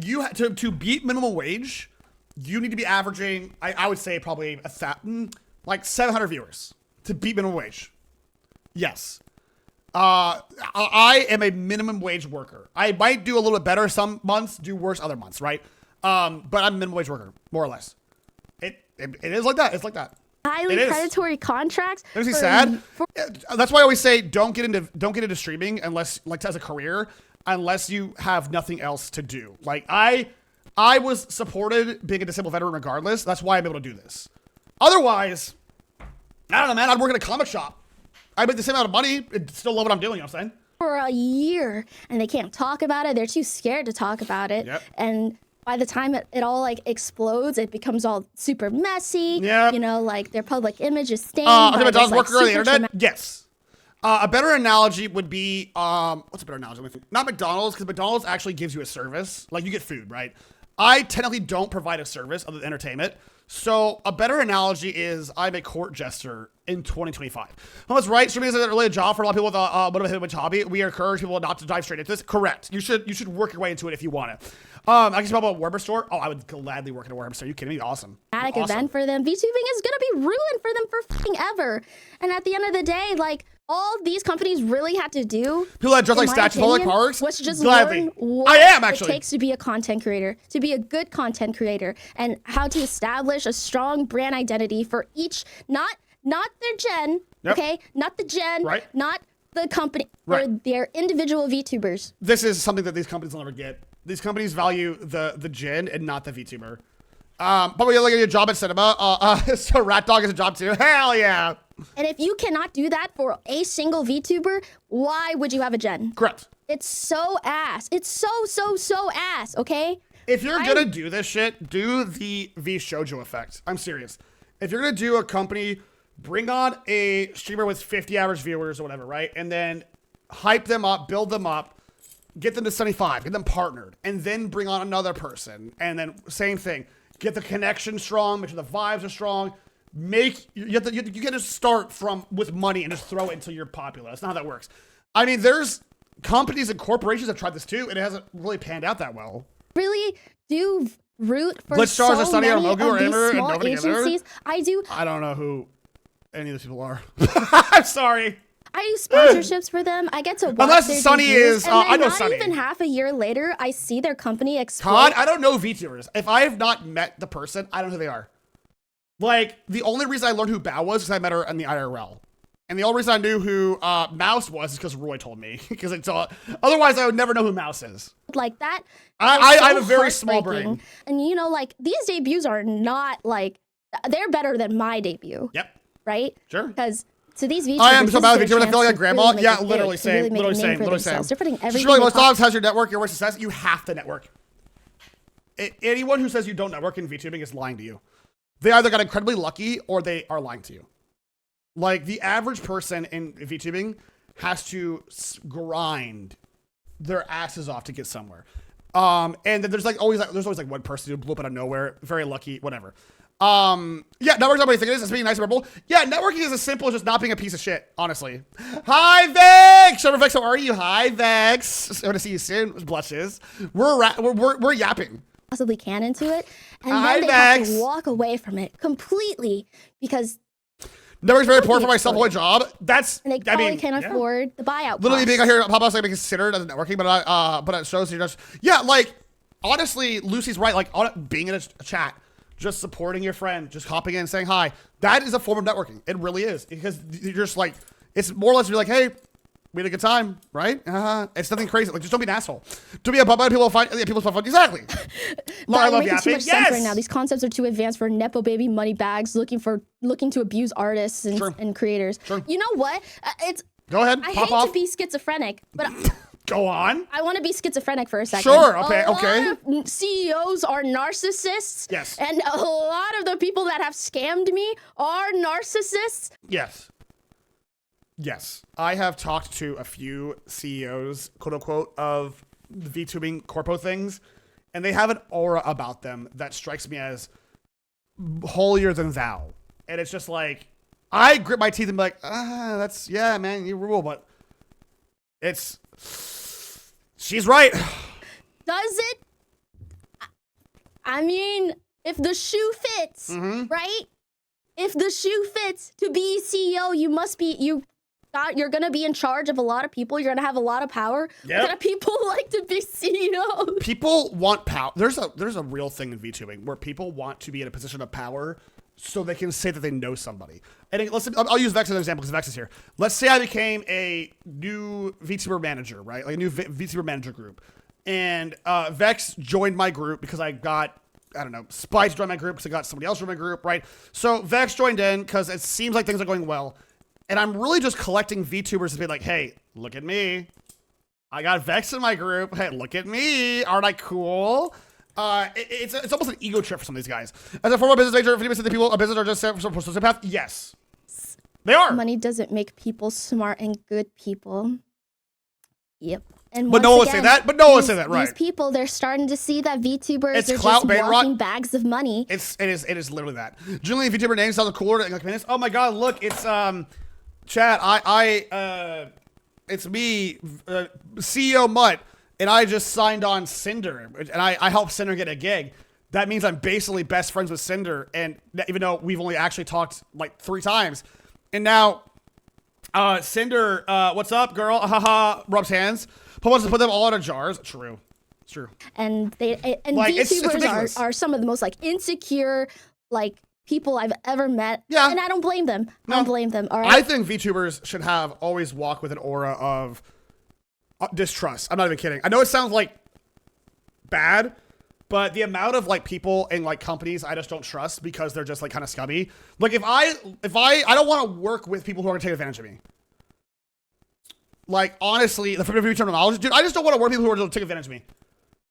You to beat minimum wage, you need to be averaging. I would say probably like 700 viewers to beat minimum wage. Yes. I am a minimum wage worker. I might do a little bit better some months, do worse other months, right? But I'm a minimum wage worker, more or less. It is like that. It's like that. Highly predatory contracts. Isn't he sad? That's why I always say don't get into streaming unless like as a career, unless you have nothing else to do. Like I was supported being a disabled veteran regardless. That's why I'm able to do this. Otherwise, I don't know, man. I'd work in a comic shop. I make the same amount of money and still love what I'm doing. You know what I'm saying? For a year, and they can't talk about it. They're too scared to talk about it. Yep. And by the time it all like explodes, it becomes all super messy. Yep. You know, like their public image is stained. Are by McDonald's this, worker on the super internet? Yes. A better analogy would be what's a better analogy? Not McDonald's, because McDonald's actually gives you a service. Like you get food, right? I technically don't provide a service other than entertainment. So a better analogy is I'm a court jester in 2025. Well, that's right. Streaming isn't really a job for a lot of people with a which hobby. We encourage people not to dive straight into this. Correct. You should work your way into it if you want it. I can talk about a Warhammer store. Oh, I would gladly work in a Warhammer store. Are you kidding me? Awesome. Awesome. Event for them. VTubing is gonna be ruined for them for fucking ever. And at the end of the day, like all these companies really had to do, people that dress like statues in public parks, was just gladly. learn what it takes to be a content creator, to be a good content creator, and how to establish a strong brand identity for each, not their gen, okay, not the gen, right, not the company, right, or their individual VTubers. This is something that these companies will never get. These companies value the gen and not the VTuber. But we look at your job at cinema. So Rat Dog is a job too. Hell yeah. And if you cannot do that for a single VTuber, why would you have a gen? Correct. It's so ass. It's so ass, okay? If you're gonna do this shit, do the V Shoujo effect. I'm serious. If you're gonna do a company, bring on a streamer with 50 average viewers or whatever, right? And then hype them up, build them up, get them to 75, get them partnered, and then bring on another person. And then same thing. Get the connection strong, make sure the vibes are strong. You get to start with money and just throw it until you're popular. That's not how that works. I mean, there's companies and corporations that tried this too, and it hasn't really panned out that well. Really do root for Blitzstars so or Sunny many or Mogu or of these Amber and small nobody agencies. I do. I don't know who any of these people are. I'm sorry. I do sponsorships for them. I get to watch Unless their Sunny debuts, is, and then I know not Sunny. even half a year later, I see their company explode. Todd, I don't know VTubers. If I have not met the person, I don't know who they are. Like, the only reason I learned who Bao was is I met her in the IRL. And the only reason I knew who Mouse was is because Roy told me. Because otherwise, I would never know who Mouse is. Like that. I have a very small brain. And you know, like, these debuts are not like, they're better than my debut. Yep. Right? Sure. Because to these VTubers, I am so bad with VTubers, VTubers. I feel like a grandma. Yeah, literally same. Literally same. They're putting everything. Really, most times, has your network, your success, you have to network. Anyone who says you don't network in VTubing is lying to you. They either got incredibly lucky or they are lying to you. Like, the average person in VTubing has to grind their asses off to get somewhere. And then there's always one person who blew up out of nowhere, very lucky, whatever. Yeah, network's not what you think it is. It's being nice and purple. Yeah, networking is as simple as just not being a piece of shit, honestly. Hi, Vex! Summer Vex, how are you? Hi, Vex. I want to see you soon. Blushes. We're yapping. Possibly can into it, and Hi, then they Vex. have to walk away from it completely because network's very poor for my self-employed job. And they probably can't afford the buyout. Literally costs. being out here, Papa's like considered as networking, but it shows you just like honestly, Lucy's right. Like being in a chat, just supporting your friend, just hopping in and saying hi. That is a form of networking. It really is because you're just like it's more or less be like, hey, we had a good time, right? It's nothing crazy. Like just don't be an asshole. Don't be a bubba. People will find people's fun. Exactly. I love yapping. Too much sense right now. These concepts are too advanced for nepo baby money bags looking to abuse artists and creators. Sure. You know what? Go ahead. I pop hate off. to be schizophrenic, but Go on. I want to be schizophrenic for a second. Sure. Okay. A lot of CEOs are narcissists. Yes. And a lot of the people that have scammed me are narcissists. Yes. Yes. I have talked to a few CEOs, quote unquote, of the VTubing corpo things, and they have an aura about them that strikes me as holier than thou. And it's just like, I grip my teeth and be like, yeah, man, you rule, but she's right. Does it? I mean, if the shoe fits, right? If the shoe fits, to be CEO, you you're gonna be in charge of a lot of people. You're gonna have a lot of power. Yep. What kind of people like to be CEOs? People want power. There's a real thing in VTubing where people want to be in a position of power so they can say that they know somebody. And I'll use Vex as an example because Vex is here. Let's say I became a new VTuber manager, right? Like a new VTuber manager group. And Vex joined my group because I got, I don't know, Spice joined my group because I got somebody else from my group, right? So Vex joined in because it seems like things are going well. And I'm really just collecting VTubers to be like, hey, look at me. I got Vex in my group. Hey, look at me. Aren't I cool? It's almost an ego trip for some of these guys. As a former business major, 50% of the people a business are just sociopath. Yes, they are. Money doesn't make people smart and good people. Yep. And but no one would say that. But no one would say that, right? These people, they're starting to see that VTubers It's are clout just walking rot. bags of money. It is literally that. Generally, VTuber names sound cooler than like minutes. Oh my god, look, it's chat. It's me, CEO Mutt. And I just signed on Cinder, and I helped Cinder get a gig. That means I'm basically best friends with Cinder, and even though we've only actually talked like 3 times, and now Cinder, what's up, girl? Haha, rubs hands. Wants to put them all in a jars. True, it's true. And Like, it's VTubers ridiculous. are some of the most like insecure like people I've ever met. Yeah. And I don't blame them. I don't blame them. All right. I think VTubers should have always walk with an aura of distrust. I'm not even kidding. I know it sounds like bad, but the amount of like people and like companies I just don't trust because they're just like kind of scummy. Like if I don't want to work with people who are gonna take advantage of me. Like honestly, the freedom of terminology, dude, I just don't want to work with people who are gonna take advantage of me.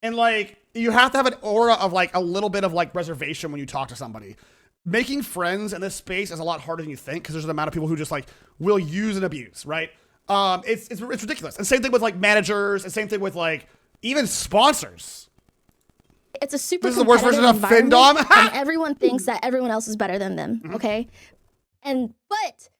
And like you have to have an aura of like a little bit of like reservation when you talk to somebody. Making friends in this space is a lot harder than you think because there's an amount of people who just like will use and abuse, right? It's ridiculous. And same thing with like managers, and same thing with like even sponsors. It's a super This is the worst version of environment, Findom. and everyone thinks that everyone else is better than them. Okay, But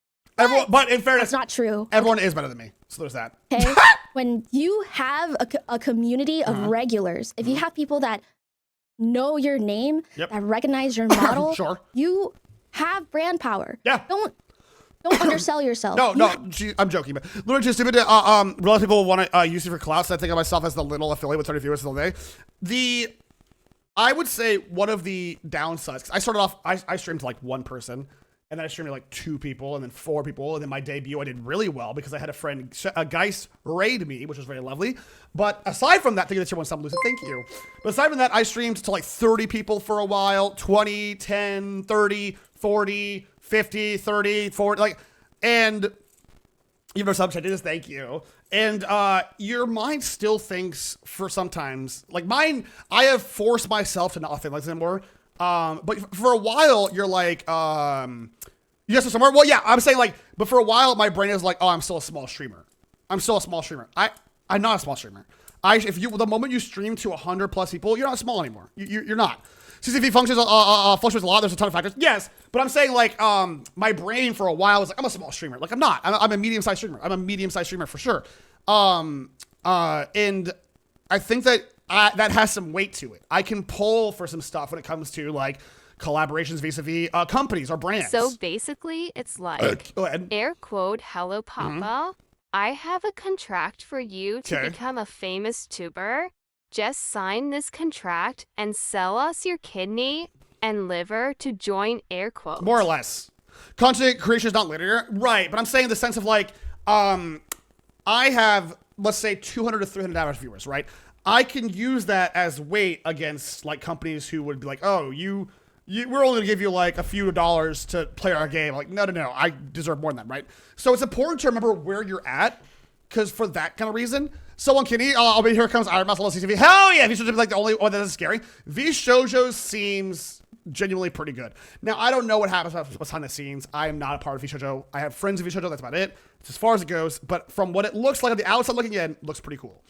in fairness, that's not true. everyone is better than me. So there's that. Okay, when you have a community of regulars, if you have people that know your name, Yep. that recognize your model, Sure. you have brand power. Yeah. Don't undersell yourself. No, I'm joking, but literally too stupid. A lot of people want to use it for clout, so I think of myself as the little affiliate with 30 viewers all day. I would say one of the downsides, 'cause I started off, I streamed to like 1 person, and then I streamed to like 2 people, and then 4 people, and then my debut I did really well because I had a friend, Geist, raid me, which was very lovely. But aside from that, thank you that you're one some Lucid, thank you. But aside from that, I streamed to like 30 people for a while, 20, 10, 30, 40, 50, 30, 40, like, and even though subs, I did this, thank you. And your mind still thinks for sometimes, like mine, I have forced myself to not think like this anymore. But for a while, you're like, yes, somewhere. Well, yeah, I'm saying like, but for a while, my brain is like, oh, I'm still a small streamer. I'm still a small streamer. I'm not a small streamer. The moment you stream to 100+ people, you're not small anymore. You're not. CCV functions fluctuates a lot. There's a ton of factors. Yes, but I'm saying like, my brain for a while was like, I'm a small streamer. Like I'm not. I'm a medium-sized streamer. I'm a medium-sized streamer for sure. And I think that that has some weight to it. I can pull for some stuff when it comes to like collaborations vis-a-vis companies or brands. So basically, it's like, Go ahead. air quote, hello, Papa. I have a contract for you to Okay. become a famous tuber. Just sign this contract and sell us your kidney and liver to join air quotes. More or less. Content creation is not linear. Right, but I'm saying in the sense of like, I have, let's say 200 to 300 average viewers, right? I can use that as weight against like companies who would be like, oh, we're only gonna give you like a few dollars to play our game. Like, no, I deserve more than that, right? So it's important to remember where you're at, because for that kind of reason. So on Kitty, I'll be here comes Iron Muscle CCV. Hell yeah, VShojo is like the only one that is scary. VShojo seems genuinely pretty good. Now I don't know what happens behind the scenes. I am not a part of VShojo. I have friends of VShojo. That's about it. It's as far as it goes. But from what it looks like on the outside looking in, it looks pretty cool.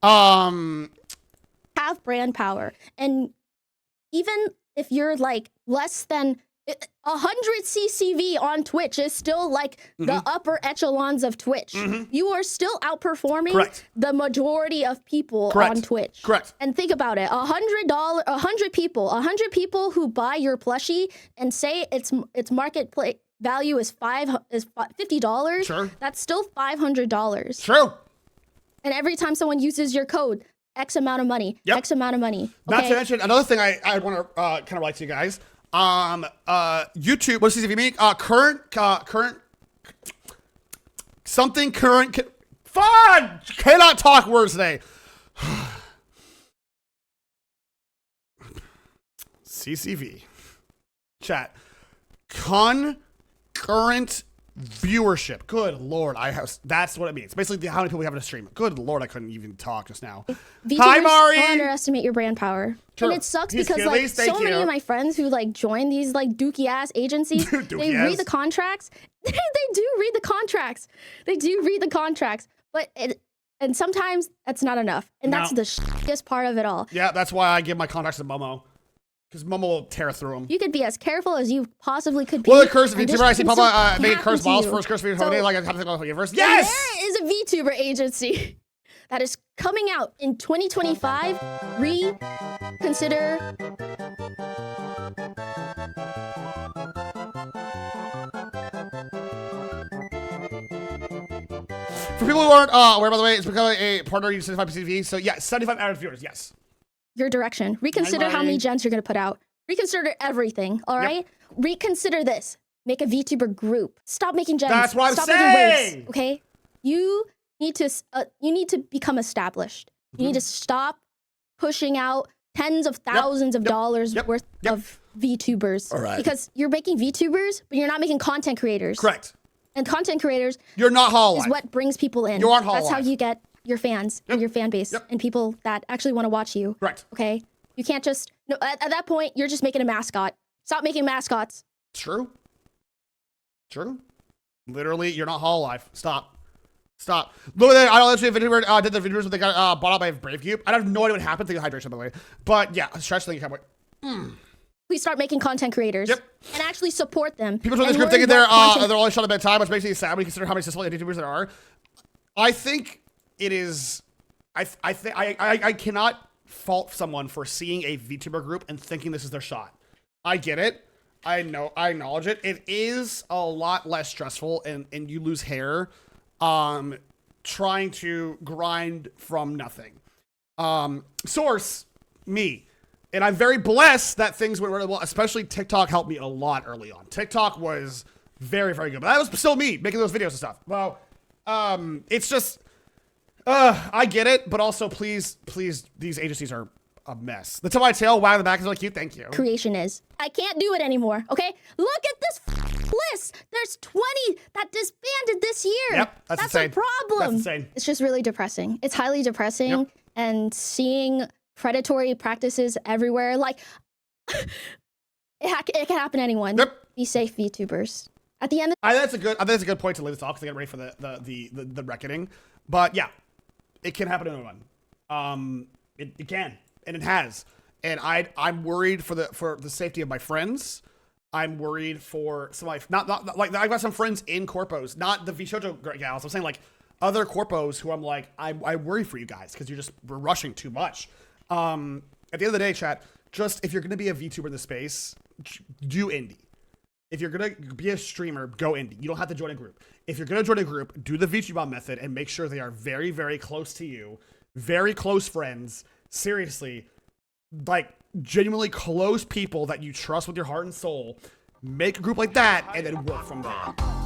Have brand power, and even if you're like less than 100 CCV on Twitch is still like the upper echelons of Twitch. You are still outperforming Correct. the majority of people Correct. on Twitch. Correct. And think about it: $100 people who buy your plushie and say it's marketplace value is $50, Sure. that's still $500. True. And every time someone uses your code, X amount of money, Yep. X amount of money. Not Okay? to mention another thing I want to kind of like to you guys. YouTube. What's this? If you mean current something current. Fun. Cannot talk words today. CCV. Chat. Concurrent viewership. Good Lord. That's what it means. Basically how many people we have in a stream. Good Lord. I couldn't even talk just now. VTubers Hi, Mari. don't underestimate your brand power. True. And it sucks He's because Achilles, like thank so many you. of my friends who like join these like dookie ass agencies, they Dookie read ass. the contracts. They do read the contracts. They do read the contracts. But and sometimes that's not enough. And that's No. the shittiest part of it all. Yeah, that's why I give my contracts to Momo. Because Momo will tear through them. You could be as careful as you possibly could be. Well, the curse of and this VTuber, I see can Papa still making happen curse to balls you. first curse video So, today, like I have to go first. There Yes! is a VTuber agency that is coming out in 2025. Reconsider. For people who aren't aware, by the way, it's becoming a partner of 75 TV. So yeah, 75 average viewers, yes. Your direction. Reconsider how many gens you're going to put out. Reconsider everything, all right? Reconsider this. Make a VTuber group. Stop making gens. That's what I'm Stop saying! making waves, okay? You need to become established. You need to stop pushing out tens of thousands of dollars worth of VTubers. All right. Because you're making VTubers, but you're not making content creators. Correct. And content creators You're not Hollow is Life. what brings people in. You aren't Hollow That's how Life. you get your fans and your fan base Yep. and people that actually want to watch you. Correct. Okay? You can't just no at that point you're just making a mascot. Stop making mascots. True. True. Literally, you're not Hollow Life. Stop. Stop. Look at that. I don't know if VTuber did the videos when they got bought out by Brave Cube. I have no idea what happened. Think of hydration, by the way. But yeah, stretch thing. Please start making content creators. Yep. And actually support them. People from this And group learn thinking they're what content- only shot at bedtime, which makes me sad when you consider how many successful YouTubers there are. I think it is. I cannot fault someone for seeing a VTuber group and thinking this is their shot. I get it. I acknowledge it. It is a lot less stressful, and you lose hair trying to grind from nothing. Source, me. And I'm very blessed that things went really well, especially TikTok helped me a lot early on. TikTok was very, very good. But that was still me making those videos and stuff. Well, it's just, I get it, but also please, these agencies are a mess. The tip of my tail, wow, the back is really cute. Thank you. creation is. I can't do it anymore, okay? Look at this list. There's 20 that disbanded this year. Yep, that's insane. a problem. That's insane. It's just really depressing. It's highly depressing. Yep. And seeing predatory practices everywhere, like, it can happen to anyone. Yep. Be safe, VTubers. At the end of I think that's a good point to leave this off because I get ready for the reckoning. But yeah, it can happen to anyone. It can, and it has. And I'm worried for the safety of my friends. I'm worried for some of my not like I've got some friends in corpos, not the VShojo gals. I'm saying like other corpos who I'm like I worry for you guys because we're rushing too much. At the end of the day, chat, just if you're gonna be a VTuber in the space, do indie. If you're gonna be a streamer, go indie. You don't have to join a group. If you're gonna join a group, do the VTuber method and make sure they are very, very close to you, very close friends. Seriously, like genuinely close people that you trust with your heart and soul. Make a group like that and then work from there.